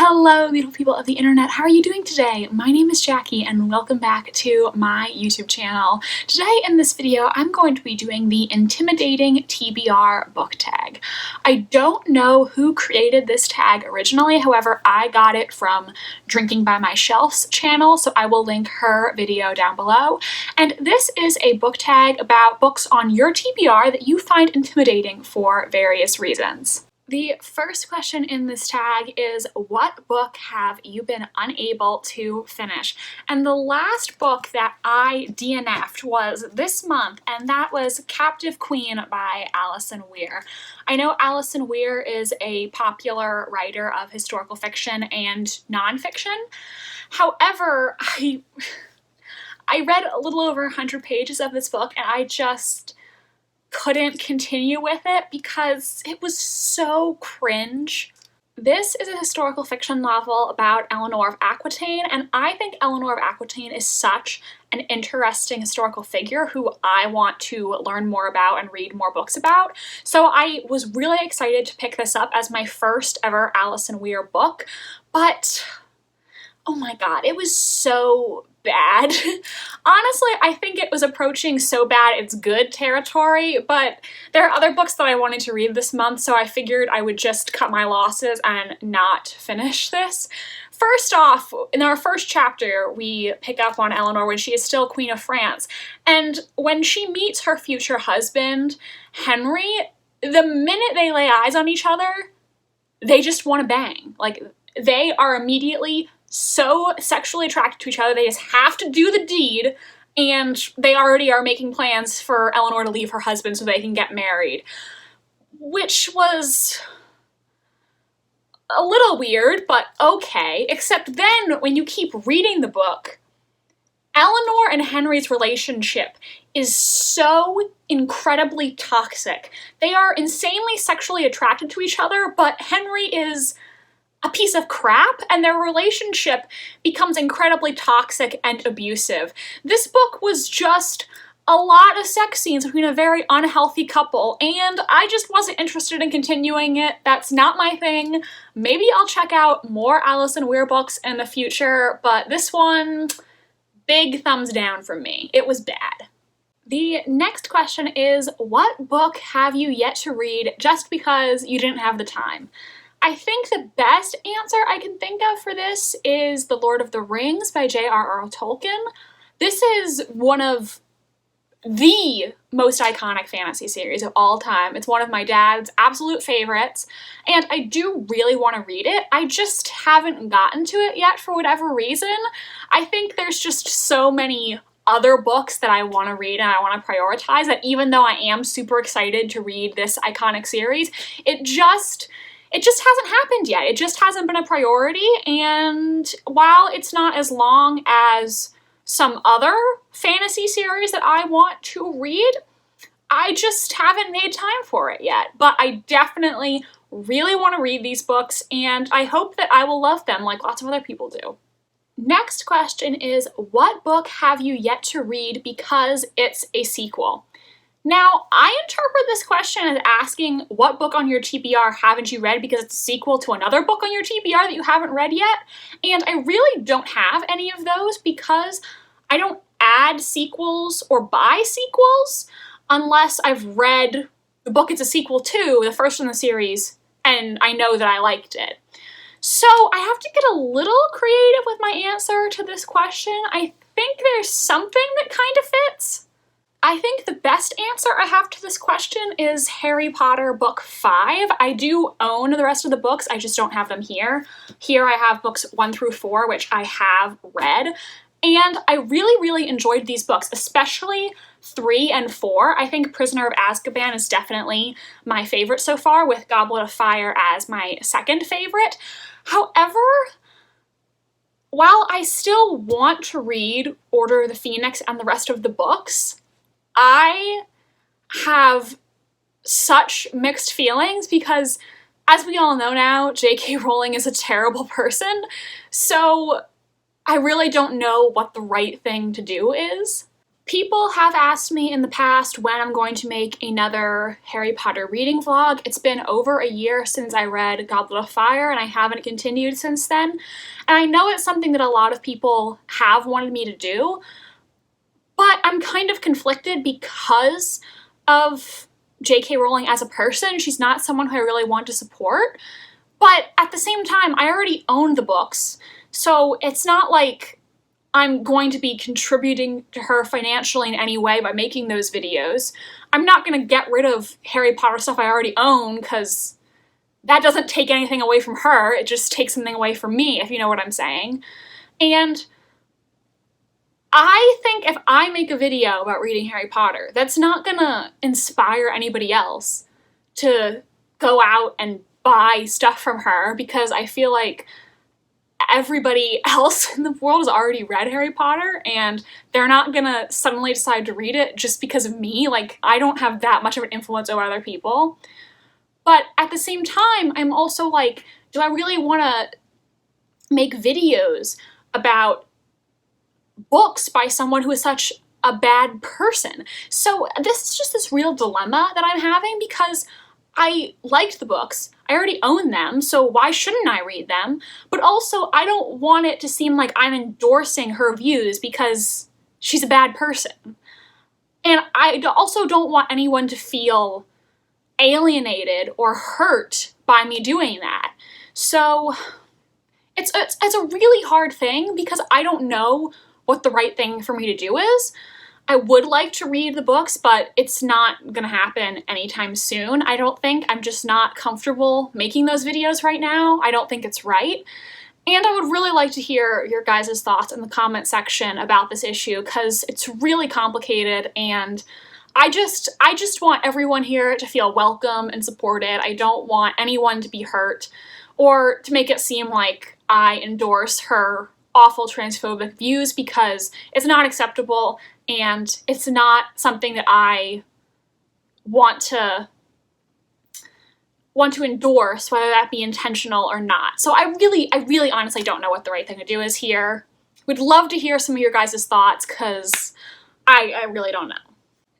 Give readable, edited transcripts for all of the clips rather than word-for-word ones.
Hello, beautiful people of the internet. How are you doing today? My name is Jackie and welcome back to my YouTube channel. Today in this video, I'm going to be doing the intimidating TBR book tag. I don't know who created this tag originally, however, I got it from Drinking by My Shelf's channel, so I will link her video down below. And this is a book tag about books on your TBR that you find intimidating for various reasons. The first question in this tag is, what book have you been unable to finish? And the last book that I DNF'd was this month, and that was Captive Queen by Alison Weir. I know Alison Weir is a popular writer of historical fiction and nonfiction. However, I read a little over 100 pages of this book, and I just couldn't continue with it because it was so cringe. This is a historical fiction novel about Eleanor of Aquitaine, and I think Eleanor of Aquitaine is such an interesting historical figure who I want to learn more about and read more books about. So I was really excited to pick this up as my first ever Alison Weir book, but oh my god, it was so bad. Honestly, I think it was approaching so bad it's good territory, but there are other books that I wanted to read this month, so I figured I would just cut my losses and not finish this. First off, in our first chapter, we pick up on Eleanor when she is still Queen of France, and when she meets her future husband, Henry, the minute they lay eyes on each other, they just want to bang. Like, they are immediately so sexually attracted to each other, they just have to do the deed, and they already are making plans for Eleanor to leave her husband so they can get married. Which was a little weird, but okay, except then when you keep reading the book, Eleanor and Henry's relationship is so incredibly toxic. They are insanely sexually attracted to each other, but Henry is a piece of crap, and their relationship becomes incredibly toxic and abusive. This book was just a lot of sex scenes between a very unhealthy couple, and I just wasn't interested in continuing it. That's not my thing. Maybe I'll check out more Alison Weir books in the future, but this one, big thumbs down from me. It was bad. The next question is, what book have you yet to read just because you didn't have the time? I think the best answer I can think of for this is The Lord of the Rings by J.R.R. Tolkien. This is one of the most iconic fantasy series of all time. It's one of my dad's absolute favorites, and I do really want to read it. I just haven't gotten to it yet for whatever reason. I think there's just so many other books that I want to read and I want to prioritize that even though I am super excited to read this iconic series, it just hasn't happened yet. It just hasn't been a priority, and while it's not as long as some other fantasy series that I want to read, I just haven't made time for it yet. But I definitely really want to read these books, and I hope that I will love them like lots of other people do. Next question is, what book have you yet to read because it's a sequel? Now, I interpret this question as asking what book on your TBR haven't you read because it's a sequel to another book on your TBR that you haven't read yet, and I really don't have any of those because I don't add sequels or buy sequels unless I've read the book it's a sequel to, the first in the series, and I know that I liked it. So I have to get a little creative with my answer to this question. I think there's something that kind of fits. I think the best answer I have to this question is Harry Potter Book 5. I do own the rest of the books, I just don't have them here. Here I have books 1 through 4, which I have read, and I really, really enjoyed these books, especially 3 and 4. I think Prisoner of Azkaban is definitely my favorite so far, with Goblet of Fire as my second favorite. However, while I still want to read Order of the Phoenix and the rest of the books, I have such mixed feelings because, as we all know now, J.K. Rowling is a terrible person, so I really don't know what the right thing to do is. People have asked me in the past when I'm going to make another Harry Potter reading vlog. It's been over a year since I read Goblet of Fire, and I haven't continued since then. And I know it's something that a lot of people have wanted me to do, but I'm kind of conflicted because of J.K. Rowling as a person. She's not someone who I really want to support, but at the same time, I already own the books, so it's not like I'm going to be contributing to her financially in any way by making those videos. I'm not going to get rid of Harry Potter stuff I already own, because that doesn't take anything away from her, it just takes something away from me, if you know what I'm saying. And I think if I make a video about reading Harry Potter, that's not gonna inspire anybody else to go out and buy stuff from her, because I feel like everybody else in the world has already read Harry Potter, and they're not gonna suddenly decide to read it just because of me. Like, I don't have that much of an influence over other people. But at the same time, I'm also like, do I really want to make videos about books by someone who is such a bad person? So this is just this real dilemma that I'm having, because I liked the books, I already own them, so why shouldn't I read them? But also, I don't want it to seem like I'm endorsing her views because she's a bad person. And I also don't want anyone to feel alienated or hurt by me doing that. So it's a really hard thing, because I don't know what the right thing for me to do is. I would like to read the books, but it's not gonna happen anytime soon, I don't think. I'm just not comfortable making those videos right now. I don't think it's right. And I would really like to hear your guys' thoughts in the comment section about this issue, because it's really complicated, and I just want everyone here to feel welcome and supported. I don't want anyone to be hurt or to make it seem like I endorse her awful transphobic views, because it's not acceptable, and it's not something that I want to endorse, whether that be intentional or not. So I really honestly don't know what the right thing to do is here. Would love to hear some of your guys' thoughts, because I really don't know.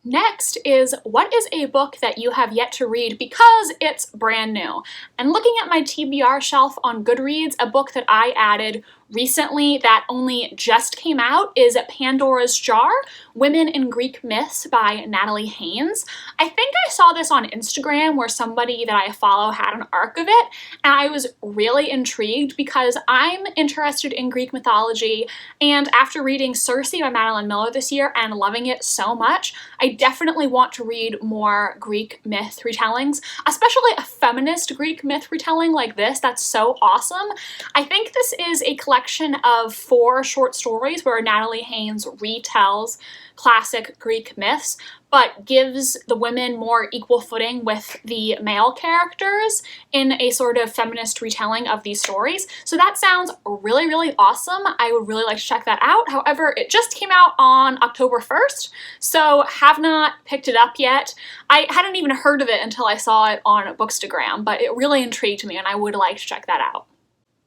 Next is, what is a book that you have yet to read because it's brand new? And looking at my TBR shelf on Goodreads, a book that I added recently that only just came out is Pandora's Jar, Women in Greek Myths by Natalie Haynes. I think I saw this on Instagram where somebody that I follow had an arc of it, and I was really intrigued because I'm interested in Greek mythology, and after reading Circe by Madeline Miller this year and loving it so much, I definitely want to read more Greek myth retellings, especially a feminist Greek myth retelling like this. That's so awesome. I think this is a collection of 4 short stories where Natalie Haynes retells classic Greek myths, but gives the women more equal footing with the male characters in a sort of feminist retelling of these stories. So that sounds really, really awesome. I would really like to check that out. However, it just came out on October 1st, so have not picked it up yet. I hadn't even heard of it until I saw it on Bookstagram, but it really intrigued me and I would like to check that out.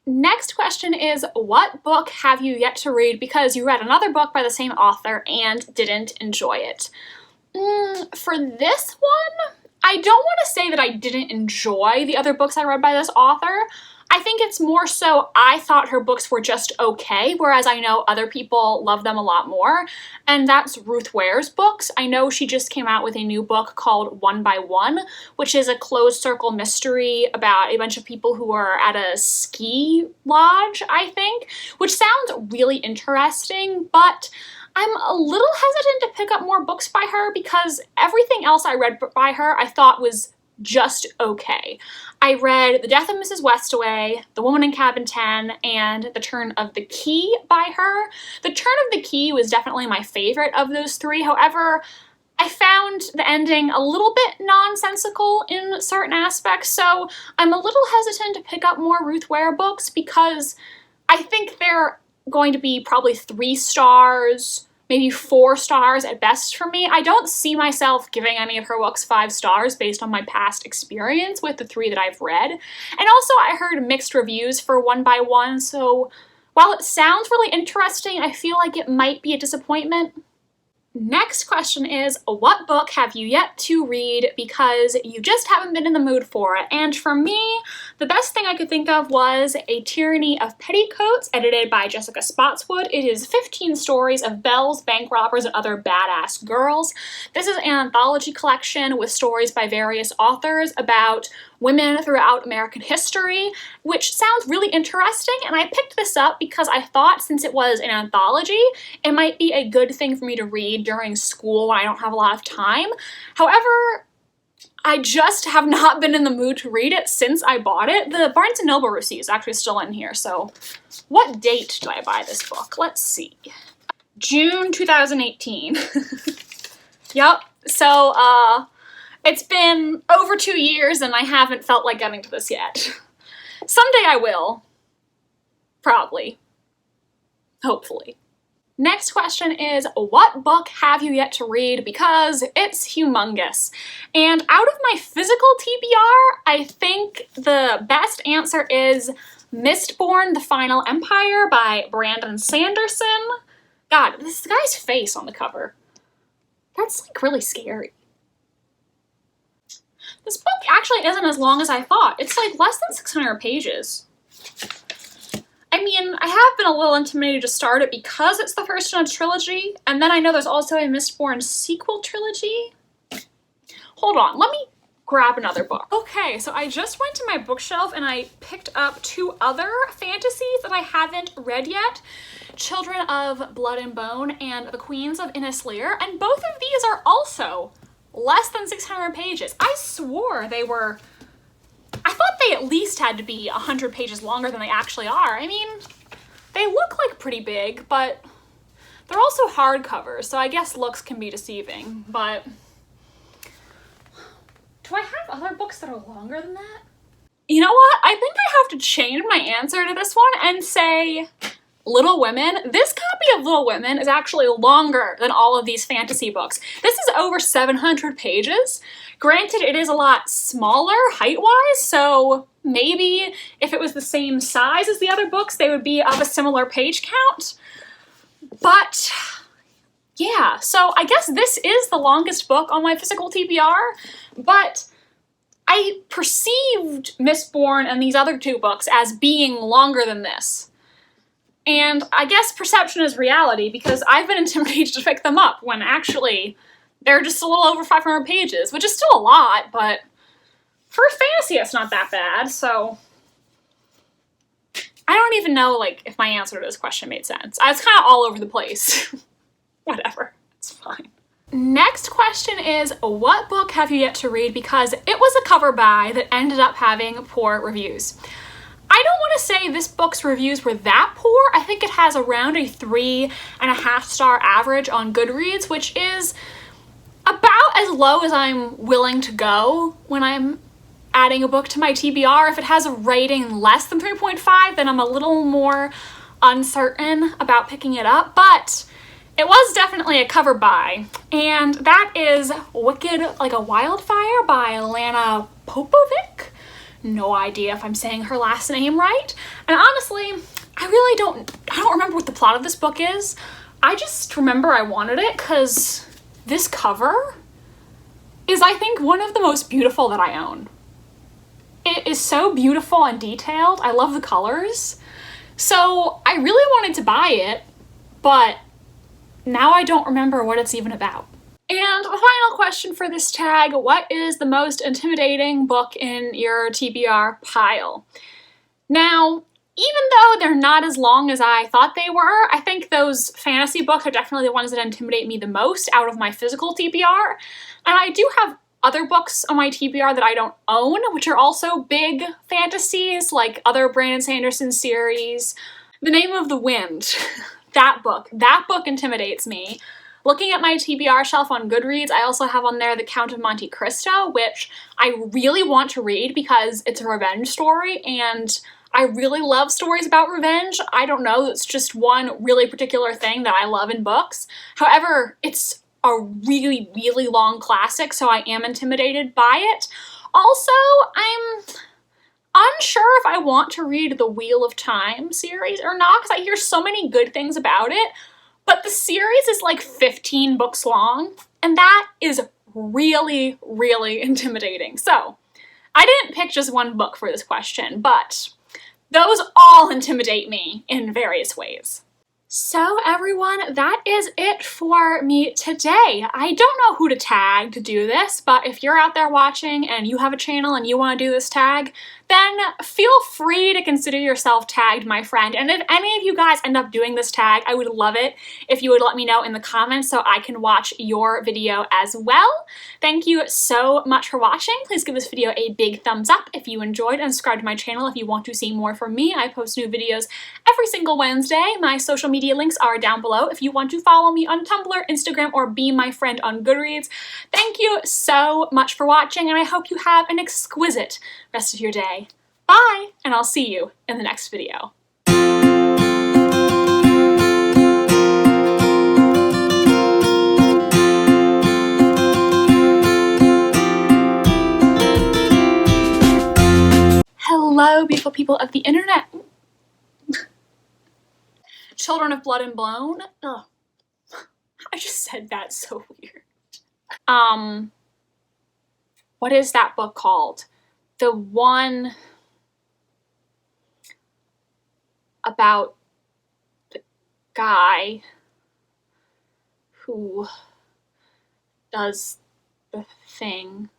Next question is, what book have you yet to read because you read another book by the same author and didn't enjoy it? For this one, I don't want to say that I didn't enjoy the other books I read by this author. I think it's more so I thought her books were just okay, whereas I know other people love them a lot more, and that's Ruth Ware's books. I know she just came out with a new book called One by One, which is a closed circle mystery about a bunch of people who are at a ski lodge, I think, which sounds really interesting, but I'm a little hesitant to pick up more books by her because everything else I read by her I thought was just okay. I read The Death of Mrs. Westaway, The Woman in Cabin 10, and The Turn of the Key by her. The Turn of the Key was definitely my favorite of those 3. However, I found the ending a little bit nonsensical in certain aspects, so I'm a little hesitant to pick up more Ruth Ware books because I think they're going to be probably 3 stars, maybe 4 stars at best for me. I don't see myself giving any of her books 5 stars based on my past experience with the 3 that I've read. And also I heard mixed reviews for One by One, so while it sounds really interesting, I feel like it might be a disappointment. Next question is, what book have you yet to read because you just haven't been in the mood for it? And for me, the best thing I could think of was A Tyranny of Petticoats, edited by Jessica Spotswood. It is 15 stories of belles, bank robbers, and other badass girls. This is an anthology collection with stories by various authors about women throughout American history, which sounds really interesting, and I picked this up because I thought since it was an anthology, it might be a good thing for me to read during school when I don't have a lot of time. However, I just have not been in the mood to read it since I bought it. The Barnes & Noble receipt is actually still in here, so what date did I buy this book? Let's see. June 2018. Yep, so it's been over 2 years and I haven't felt like getting to this yet. Someday I will. Probably. Hopefully. Next question is, what book have you yet to read because it's humongous? And out of my physical TBR, I think the best answer is Mistborn: The Final Empire by Brandon Sanderson. God, this guy's face on the cover. That's like really scary. This book actually isn't as long as I thought. It's like less than 600 pages. I mean, I have been a little intimidated to start it because it's the first in a trilogy, and then I know there's also a Mistborn sequel trilogy. Hold on, let me grab another book. Okay, so I just went to my bookshelf and I picked up 2 other fantasies that I haven't read yet. Children of Blood and Bone and The Queens of Innislear, and both of these are also less than 600 pages. I swore they were, I thought they at least had to be 100 pages longer than they actually are. I mean, they look like pretty big, but they're also hardcovers, so I guess looks can be deceiving, but do I have other books that are longer than that? You know what? I think I have to change my answer to this one and say Little Women. This copy of Little Women is actually longer than all of these fantasy books. This is over 700 pages. Granted, it is a lot smaller height-wise, so maybe if it was the same size as the other books, they would be of a similar page count. But yeah, so I guess this is the longest book on my physical TBR, but I perceived Mistborn and these other 2 books as being longer than this. And I guess perception is reality because I've been intimidated to pick them up when actually they're just a little over 500 pages, which is still a lot, but for a fantasy it's not that bad, so I don't even know like if my answer to this question made sense. I was kind of all over the place. Whatever, it's fine. Next question is, what book have you yet to read because it was a cover buy that ended up having poor reviews? I don't want to say this book's reviews were that poor. I think it has around a 3.5 star average on Goodreads, which is about as low as I'm willing to go when I'm adding a book to my TBR. If it has a rating less than 3.5, then I'm a little more uncertain about picking it up, but it was definitely a cover buy, and that is Wicked Like a Wildfire by Lana Popovic. No idea if I'm saying her last name right. And honestly, I don't remember what the plot of this book is. I just remember I wanted it because this cover is, I think, one of the most beautiful that I own. It is so beautiful and detailed. I love the colors. So I really wanted to buy it, but now I don't remember what it's even about. And the final question for this tag, what is the most intimidating book in your TBR pile? Now, even though they're not as long as I thought they were, I think those fantasy books are definitely the ones that intimidate me the most out of my physical TBR. And I do have other books on my TBR that I don't own, which are also big fantasies, like other Brandon Sanderson series. The Name of the Wind, that book intimidates me. Looking at my TBR shelf on Goodreads, I also have on there The Count of Monte Cristo, which I really want to read because it's a revenge story, and I really love stories about revenge. I don't know, it's just one really particular thing that I love in books. However, it's a really, really long classic, so I am intimidated by it. Also, I'm unsure if I want to read the Wheel of Time series or not, because I hear so many good things about it. But the series is like 15 books long, and that is really, really intimidating. So I didn't pick just one book for this question, but those all intimidate me in various ways. So everyone, that is it for me today. I don't know who to tag to do this, but if you're out there watching and you have a channel and you want to do this tag, then feel free to consider yourself tagged, my friend. And if any of you guys end up doing this tag, I would love it if you would let me know in the comments so I can watch your video as well. Thank you so much for watching. Please give this video a big thumbs up if you enjoyed, and subscribe to my channel if you want to see more from me. I post new videos every single Wednesday. My social media links are down below if you want to follow me on Tumblr, Instagram, or be my friend on Goodreads. Thank you so much for watching, and I hope you have an exquisite rest of your day. Bye, and I'll see you in the next video. Hello, beautiful people of the internet. Children of Blood and Bone. Oh, I just said that so weird. What is that book called? The one about the guy who does the thing.